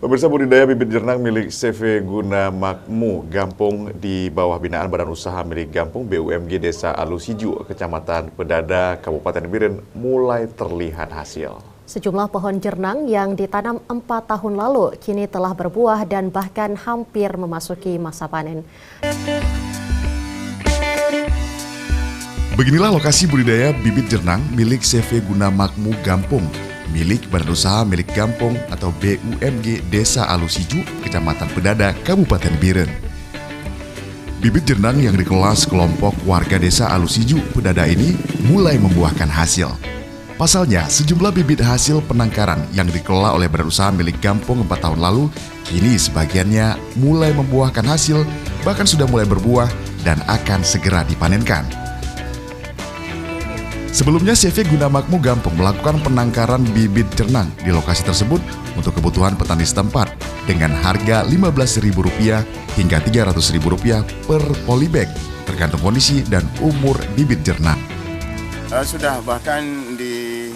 Pemirsa, budidaya bibit jernang milik CV Guna Makmu Gampung di bawah binaan Badan Usaha milik Gampung BUMG Desa Alusiju, Kecamatan Pedada, Kabupaten Biren mulai terlihat hasil. Sejumlah pohon jernang yang ditanam 4 tahun lalu kini telah berbuah dan bahkan hampir memasuki masa panen. Beginilah lokasi budidaya bibit jernang milik CV Guna Makmu Gampung, milik Badan Usaha milik Gampung atau BUMG Desa Alusiju, Kecamatan Pedada, Kabupaten Biren. Bibit jernang yang dikelola sekelompok warga Desa Alusiju, Pedada ini mulai membuahkan hasil. Pasalnya, sejumlah bibit hasil penangkaran yang dikelola oleh Badan Usaha milik Gampung 4 tahun lalu, kini sebagiannya mulai membuahkan hasil, bahkan sudah mulai berbuah dan akan segera dipanenkan. Sebelumnya, CV Guna Makmu Gampung melakukan penangkaran bibit jernang di lokasi tersebut untuk kebutuhan petani setempat dengan harga Rp15.000 hingga Rp300.000 per polybag, tergantung kondisi dan umur bibit jernang. Sudah bahkan di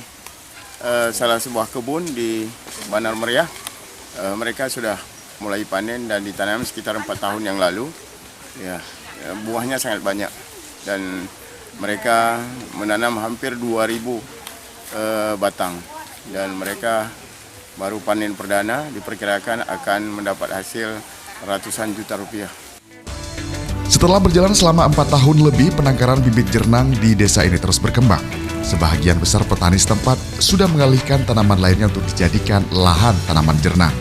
salah sebuah kebun di Bandar Meriah, mereka sudah mulai panen dan ditanam sekitar 4 tahun yang lalu. Ya, buahnya sangat banyak dan mereka menanam hampir 2.000 batang dan mereka baru panen perdana, diperkirakan akan mendapat hasil ratusan juta rupiah. Setelah berjalan selama 4 tahun lebih, penangkaran bibit jernang di desa ini terus berkembang. Sebagian besar petani setempat sudah mengalihkan tanaman lainnya untuk dijadikan lahan tanaman jernang.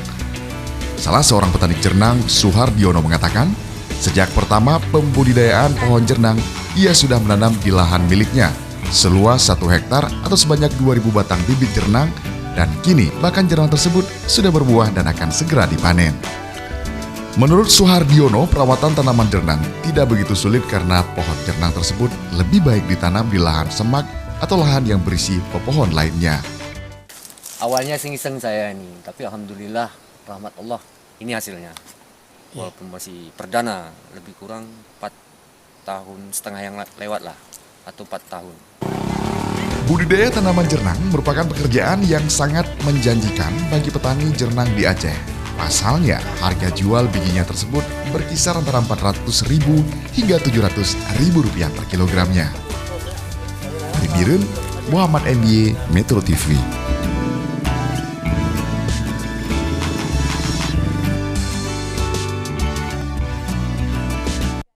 Salah seorang petani jernang, Suhardiono, mengatakan, sejak pertama pembudidayaan pohon jernang, ia sudah menanam di lahan miliknya, seluas 1 hektar atau sebanyak 2.000 batang bibit jernang, dan kini bahkan jernang tersebut sudah berbuah dan akan segera dipanen. Menurut Suhardiono, perawatan tanaman jernang tidak begitu sulit karena pohon jernang tersebut lebih baik ditanam di lahan semak atau lahan yang berisi pepohon lainnya. Awalnya iseng saya ini, tapi alhamdulillah rahmat Allah ini hasilnya. Walaupun masih perdana, lebih kurang 4,5 tahun yang lewat lah, atau 4 tahun. Budidaya tanaman jernang merupakan pekerjaan yang sangat menjanjikan bagi petani jernang di Aceh. Pasalnya, harga jual bijinya tersebut berkisar antara Rp400.000 hingga Rp700.000 per kilogramnya. Dari Biren, Muhammad MY, Metro TV.